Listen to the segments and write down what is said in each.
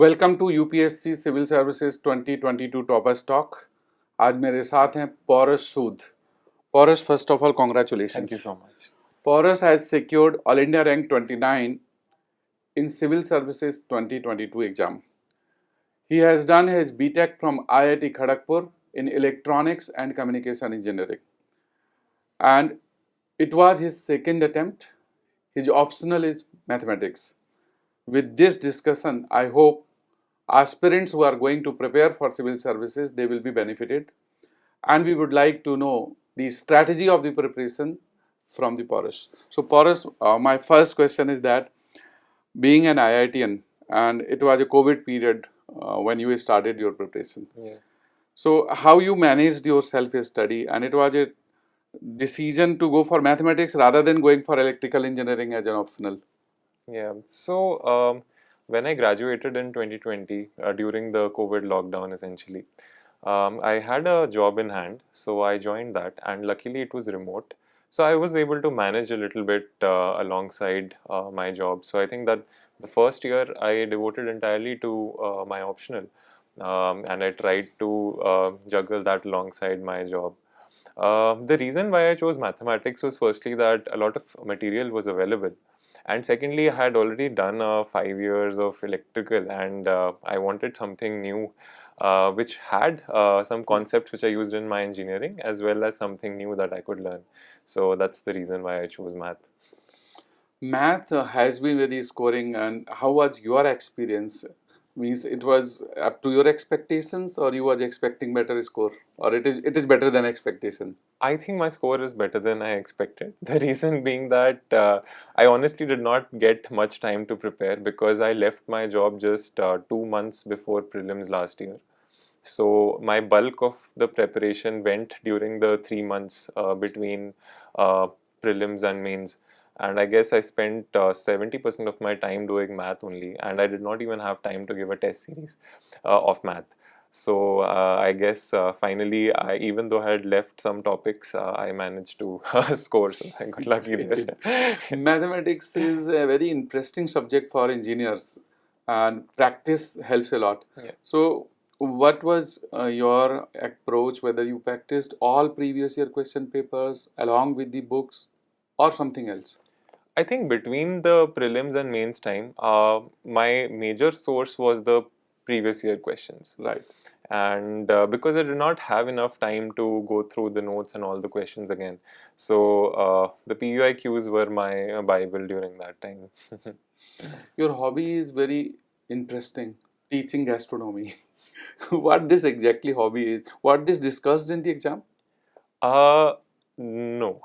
Welcome to UPSC civil services 2022 toppers talk. आज मेरे साथ हैं Paurush Sood. Paurush, first of all congratulations. Thank you so much. Pourush has secured All India rank 29 in Civil Services 2022 exam. He has done his BTech from IIT Kharagpur in Electronics and Communication Engineering. And it was his second attempt. His optional is mathematics. With this discussion, I hope aspirants who are going to prepare for civil services, they will be benefited. And we would like to know the strategy of the preparation from the Pourush. So Pourush, my first question is that being an IITian, and it was a COVID period when you started your preparation. Yeah. So how you managed your self-study, and it was a decision to go for mathematics rather than going for electrical engineering as an optional. Yeah. So when I graduated in 2020 during the COVID lockdown, essentially, I had a job in hand, so I joined that, and luckily it was remote. So I was able to manage a little bit alongside my job. So I think that the first year I devoted entirely to my optional, and I tried to juggle that alongside my job. The reason why I chose mathematics was firstly that a lot of material was available, and secondly I had already done 5 years of electrical, and I wanted something new which had some concepts which I used in my engineering, as well as something new that I could learn. So that's the reason why I chose math. Math has been very scoring, and how was your experience? Means it was up to your expectations, or you was expecting better score, or it is better than expectation? I think my score is better than I expected. The reason being that I honestly did not get much time to prepare because I left my job just 2 months before prelims last year. So my bulk of the preparation went during the 3 months between uh, prelims and mains. And I guess I spent 70% of my time doing math only, and I did not even have time to give a test series of math. So I guess finally, even though I had left some topics, I managed to score. So I got lucky there. Mathematics is a very interesting subject for engineers, and practice helps a lot. Yeah. So, what was your approach? Whether you practiced all previous year question papers along with the books, or something else? I think between the prelims and mains time, my major source was the previous year questions. Right. And because I did not have enough time to go through the notes and all the questions again, so the PUIQs were my Bible during that time. Your hobby is very interesting, teaching gastronomy. What this exactly hobby is? What this discussed in the exam? Uh, no.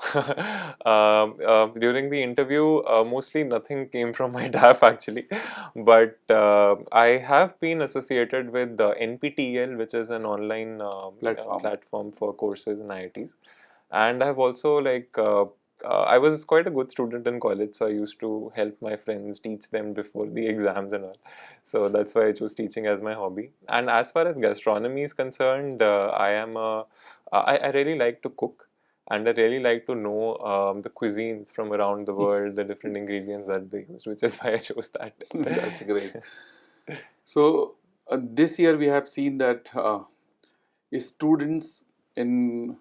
During the interview, mostly nothing came from my DAF actually, but I have been associated with the NPTEL, which is an online platform for courses in IITs, and I've also I was quite a good student in college, so I used to help my friends teach them before the exams and all. So that's why I chose teaching as my hobby. And as far as gastronomy is concerned, I really like to cook, and I really like to know the cuisines from around the world, the different ingredients that they use, which is why I chose that. That's great. So this year we have seen that students in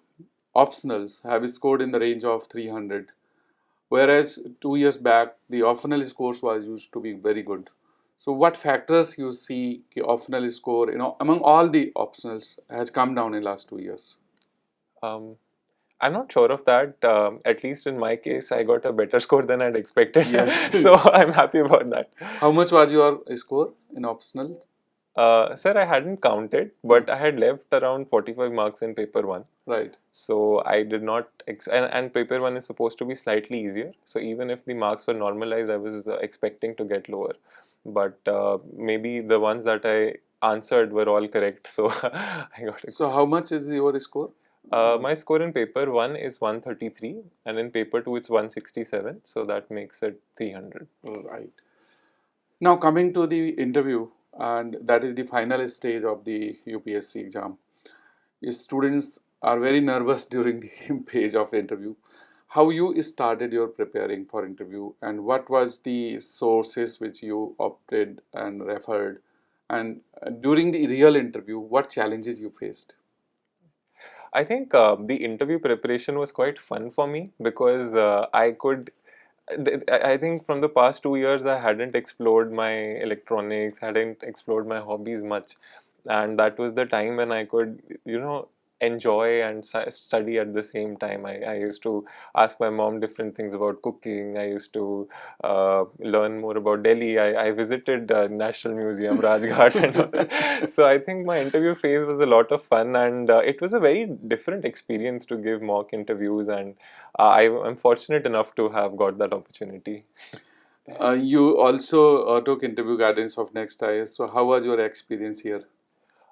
optionals have scored in the range of 300, whereas 2 years back the optional scores was used to be very good. So what factors you see the optional score, among all the optionals, has come down in last 2 years? Um, I'm not sure of that. At least in my case, I got a better score than I'd expected. Yes. So I'm happy about that. How much was your score in optional? Sir, I hadn't counted, but I had left around 45 marks in paper one. Right. So I did not, and paper one is supposed to be slightly easier. So even if the marks were normalized, I was expecting to get lower. But maybe the ones that I answered were all correct. So I got it. So how much is your score? My score in paper one is 133, and in paper two it's 167. So that makes it 300. Right. Now coming to the interview, and that is the final stage of the UPSC exam. Students are very nervous during the page of interview. How you started your preparing for interview, and what was the sources which you opted and referred, And during the real interview, what challenges you faced? I think the interview preparation was quite fun for me because I think from the past 2 years I hadn't explored my electronics, hadn't explored my hobbies much, and that was the time when I could, enjoy and study at the same time. I used to ask my mom different things about cooking. I used to learn more about Delhi. I visited National Museum, Rajghat, and all that. So I think my interview phase was a lot of fun, and it was a very different experience to give mock interviews, and I'm fortunate enough to have got that opportunity. You also took interview guidance of Next IAS. So how was your experience here?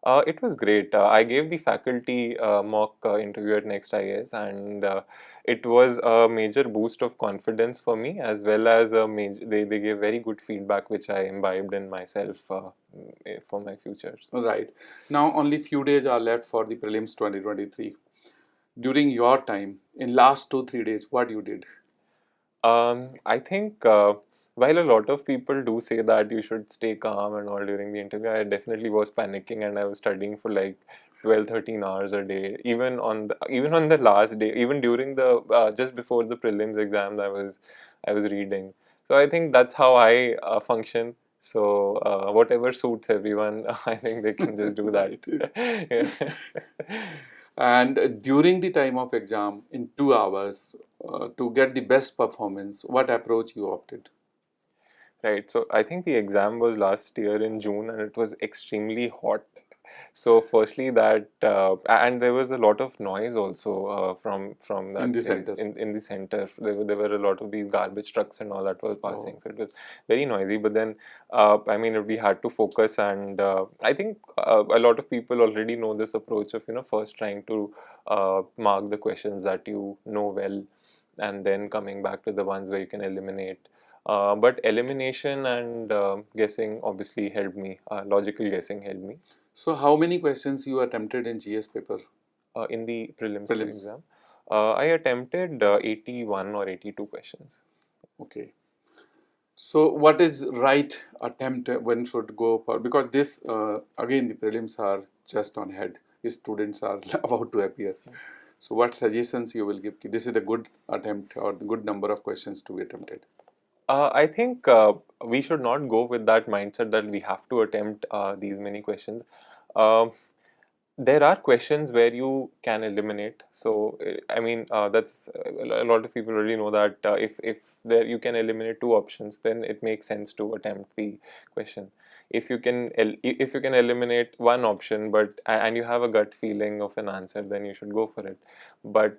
It was great. I gave the faculty mock interview at Next IAS, and it was a major boost of confidence for me, as well as they gave very good feedback, which I imbibed in myself for my futures. Right. Now only few days are left for the prelims 2023. During your time, in last 2 3 days, what you did? I think while a lot of people do say that you should stay calm and all during the interview, I definitely was panicking and I was studying for like 12, 13 hours a day. Even on the last day, even during the just before the prelims exams, I was reading. So I think that's how I function. So whatever suits everyone, I think they can just do that. Right. And during the time of exam, in 2 hours, to get the best performance, what approach you opted? Right. So I think the exam was last year in June and it was extremely hot. So firstly that and there was a lot of noise also from In that the place center. in the center. There were a lot of these garbage trucks and all that were Oh, passing. So it was very noisy. But then I mean we had to focus and I think a lot of people already know this approach of first trying to mark the questions that you know well and then coming back to the ones where you can eliminate. But elimination and guessing obviously helped me. Logical guessing helped me so how many questions you attempted in GS paper? in the prelims Prelims. exam. I attempted 81 or 82 questions. Okay. So what is right attempt one should go for? Because this again the prelims are just on head. The students are about to appear. So what suggestions you will give? This is a good attempt or the good number of questions to be attempted. I think we should not go with that mindset that we have to attempt these many questions. Um there are questions where you can eliminate. So I mean that's a lot of people already know that if there you can eliminate two options, then it makes sense to attempt the question. If you can eliminate one option, but and you have a gut feeling of an answer, then you should go for it. But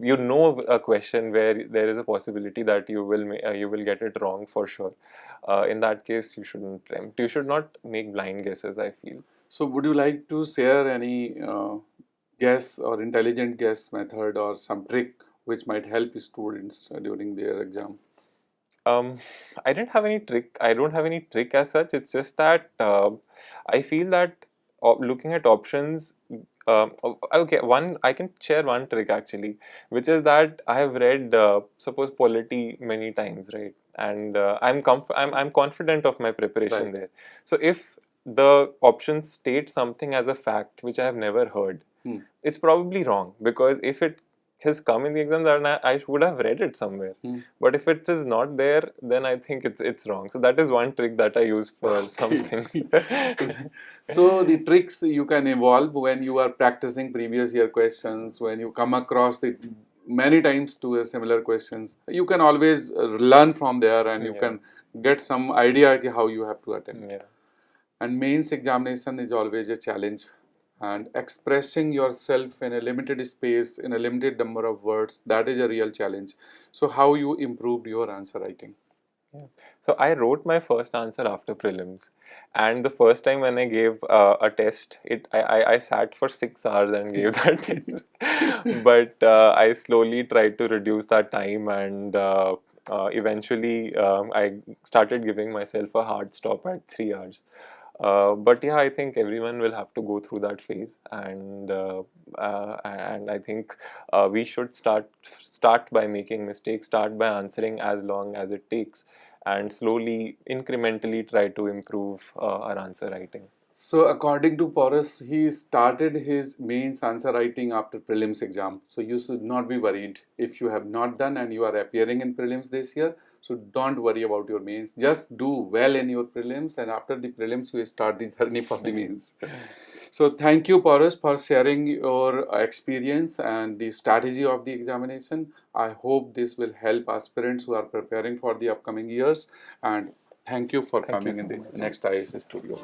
you know a question where there is a possibility that you will get it wrong for sure. In that case, you shouldn't attempt. You should not make blind guesses, I feel. So would you like to share any guess or intelligent guess method or some trick which might help students during their exam? Um, I didn't have any trick. I don't have any trick as such. It's just that I feel that looking at options. Okay, one I can share one trick actually, which is that I have read suppose polity many times, right? And I'm confident of my preparation Right. there. So if the options state something as a fact which I have never heard, Hmm. it's probably wrong because if it has come in the exam, then I would have read it somewhere. Hmm. But if it is not there, then I think it's wrong. So that is one trick that I use for some Okay. things. So the tricks you can evolve when you are practicing previous year questions, when you come across the many times to a similar questions, you can always learn from there and you Yeah, can get some idea ki how you have to attempt. yeah. And mains examination is always a challenge. And expressing yourself in a limited space, in a limited number of words, that is a real challenge. So how you improved your answer writing? Yeah. So I wrote my first answer after prelims, and the first time when I gave a test, I sat for 6 hours and gave that test. But I slowly tried to reduce that time, and eventually I started giving myself a hard stop at 3 hours. But yeah, I think everyone will have to go through that phase, and I think we should start by making mistakes, start by answering as long as it takes, and slowly, incrementally try to improve our answer writing. So according to Pourush, he started his mains answer writing after prelims exam. So you should not be worried if you have not done and you are appearing in prelims this year. So don't worry about your mains. Just do well in your prelims, and after the prelims you start the journey for the mains. So thank you, Pourush, for sharing your experience and the strategy of the examination. I hope this will help aspirants who are preparing for the upcoming years, and thank you for Thank you coming so in the much. Next IAS studio.